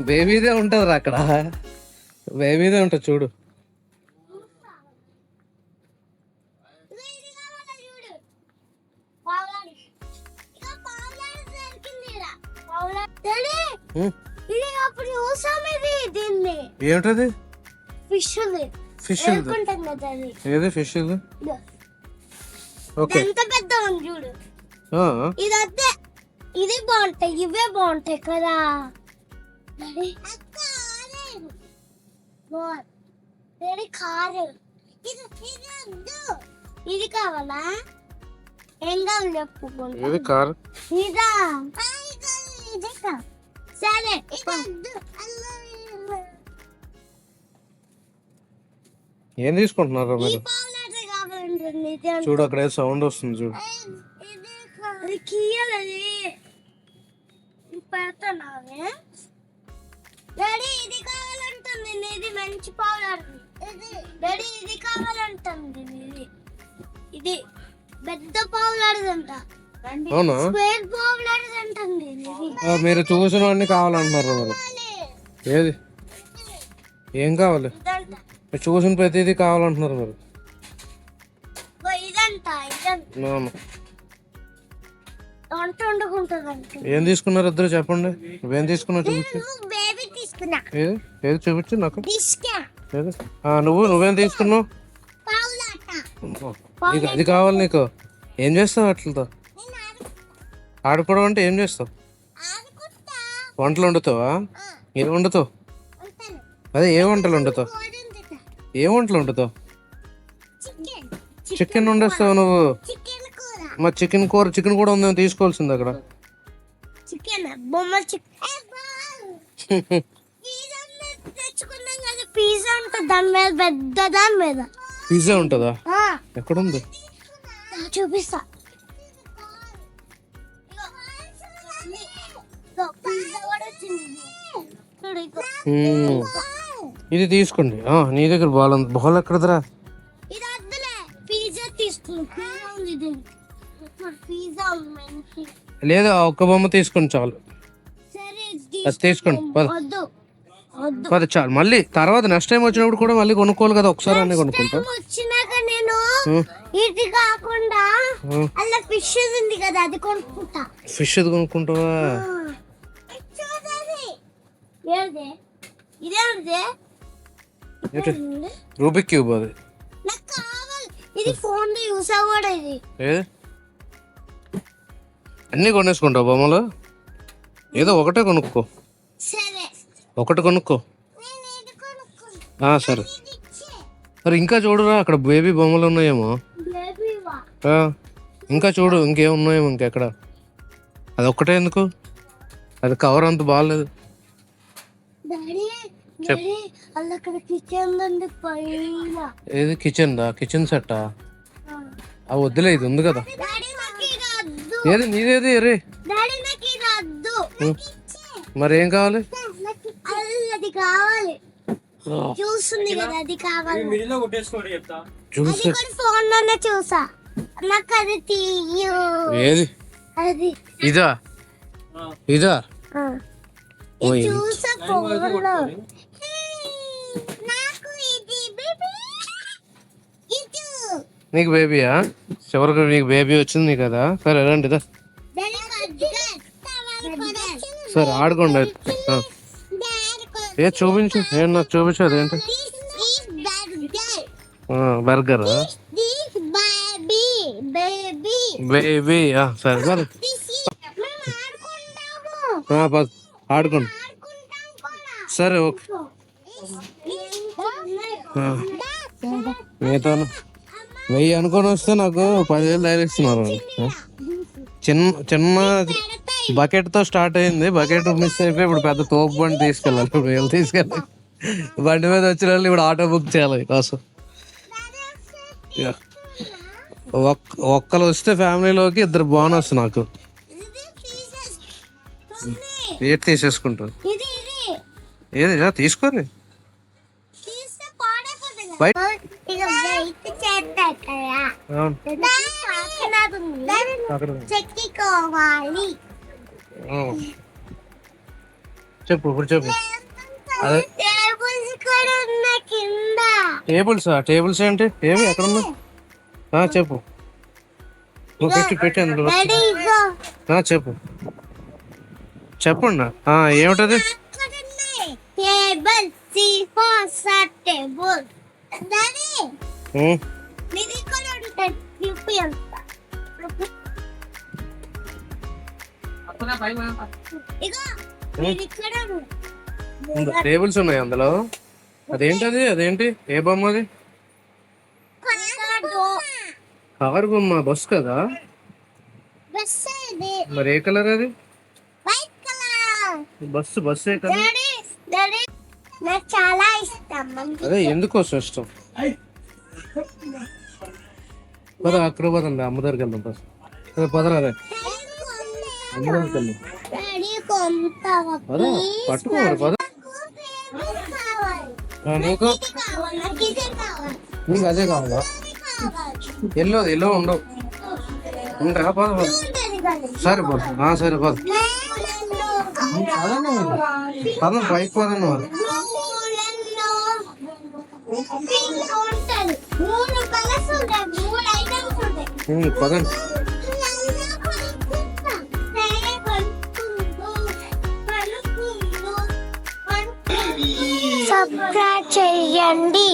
బేబీదే ఉంటది అక్కడ, బేబీదే ఉంటది చూడు. ఏమిటది? ఫిష్ ఫిష్ ఏది ఫిష్? ఓకే, ఎంత పెద్ద ఉంది చూడు. ఇది వద్దే, ఇది బాగుంటాయి, ఇవే బాగుంటాయి కదా. కారు ఇది కావాలా? ఏం కావాలి చెప్పు. ఏది కార్? ఇదా? సరే ఏం తీసుకుంటున్నారు మీరు? చూడు అక్కడ సౌండ్ వస్తుంది చూడు. డాడీ ఇది కావాలంటుంది, ఇది మంచి పౌడర్. డాడీ ఇది కావాలంటుంది, ఇది పెద్ద పౌడర్ అంట. అవునా? స్క్వేర్ పౌడర్ అంటుంది. మీరు చూసిన అన్ని కావాలంటున్నారు మరి. ఏది ఏం కావాలి? మీరు చూసిన ప్రతిదీ కావాలంటున్నారు మరి. అవును. ఏం తీసుకున్నారు ఇద్దరు చెప్పండి. నువ్వేం తీసుకున్నావు చూపించు. ఏది ఏది చూపించు నాకు. ఏది? నువ్వేం తీసుకున్నావు? అది కావాలి నీకు. ఏం చేస్తావు వాటితో? ఆడుకోవడం అంటే ఏం చేస్తావు? వంటలు వండుతావా? ఏం వండుతావు? అదే ఏ వంటలు వండుతావు? ఏ వంటలు వండుతావు? చికెన్ వండేస్తావు నువ్వు. మరి చికెన్ కూర, చికెన్ కూడా ఉందేమో తీసుకోవాల్సింది అక్కడ. పిజ్జా ఉంటుందా? ఎక్కడుంది? చూపిస్తా. ఇది తీసుకోండి. నీ దగ్గర బాల్ ఎక్కడదరా? లేదా ఒక్క బొమ్మ తీసుకోండి చాలు. అది తీసుకోండి పది చాలు. మళ్ళీ తర్వాత నెక్స్ట్ టైం వచ్చినప్పుడు కూడా మళ్ళీ కొనుక్కోవాలి కదా, ఒకసారి అన్నీ కొనుక్కుంటా. వచ్చినాక నేను ఇది కాకుండా అలా ఫిష్ ఉంది కదా, అది కొనుక్కుంటా. ఫిష్ అది కొనుక్కుంటావా? రూబిక్ క్యూబ్ అది. ఇది ఫోన్ లో యూస్ అవ్వడం. ఇది అన్నీ కొనేసుకుంటావు బొమ్మలు? ఏదో ఒకటే కొనుక్కో. ఒకటి కొనుక్కో. సరే. మరి ఇంకా చూడురా, అక్కడ బేబీ బొమ్మలు ఉన్నాయేమో. ఇంకా చూడు, ఇంకేమున్నాయేమో ఇంకెక్కడ. అది ఒక్కటే ఎందుకు? అది కవర్ అంత బాగాలేదు. ఏది కిచెన్ దా? కిచెన్ సెట్టా? అవి వద్దులే, ఇది ఉంది కదా. ఏది నీదేది? రే మరి ఏం కావాలి? చూస్తుంది కదా, అది కావాలి. చూసా ఫోన్ లోనే చూసా. నాకు అది తీయు. ఏది? అది ఇదా? ఇదా? చూసా ఫోన్ లో. నీకు బేబీయా? చివరికి నీకు బేబీ వచ్చింది కదా. సరే రండి ఇదా. సరే ఆడుకోండి. చూపించు. నాకు చూపించు. అదేంటి? Burger baby. సరే సరే ఆడుకోండి. సరే ఓకే. మీతో 1000 అనుకొని వస్తే నాకు 10,000 తగిలిస్తున్నారు. చిన్న బకెట్తో స్టార్ట్ అయింది. బకెట్ మిస్ అయిపోయి ఇప్పుడు పెద్ద తోపు బండి తీసుకెళ్ళాలి. ఇప్పుడు వీళ్ళు తీసుకెళ్ళాలి. బండి మీద వచ్చిన వాళ్ళు ఇప్పుడు ఆటో బుక్ చేయాలి కోసం. ఒక్కరు వస్తే ఫ్యామిలీలోకి 2 బోనస్ నాకు. ఏది తీసేసుకుంటారు? ఏది తీసుకోరు. చెప్పు ఇప్పుడు చెప్పు. అదే టేబుల్స్ కూడా ఉన్నాయి కింద. టేబుల్స్ ఏంటి? ఏమి ఎక్కడ ఉన్నా చెప్పు. నువ్వు పెట్టి అందులో డాడీ ఇగో చెప్పు చెప్పండి. ఏమిటది? Table C4 table. డాడీ ఇది కూడా ఉంటుంది. ఇగో ఇది కూడా ఉంది. టేబుల్స్ ఉన్నాయి అందులో. అదేంటి ఏ బొమ్మ అది? కారు బొమ్మ. బస్సు కదా? బస్సు ఇది. మరి ఏ కలర్ అది? White colour. బస్సు ఏ కలర్? డాడీ నాకు చాలా ఇష్టం. అదే ఎందుకోసం ఇష్టం? పద అక్కడ పదండి, అమ్మ దగ్గరికి వెళ్దాం. పదరా అమ్మ దగ్గరికి వెళ్దాం. డాడీ కొంటావా పద పట్టుకోవాలి. పద నీకు నీకు అదే కావాలా? ఎల్లో ఉండవు. ఉండరా? పద సరే పద పదం పైకి పదను. పదండి. సబ్స్క్రైబ్ చేయండి.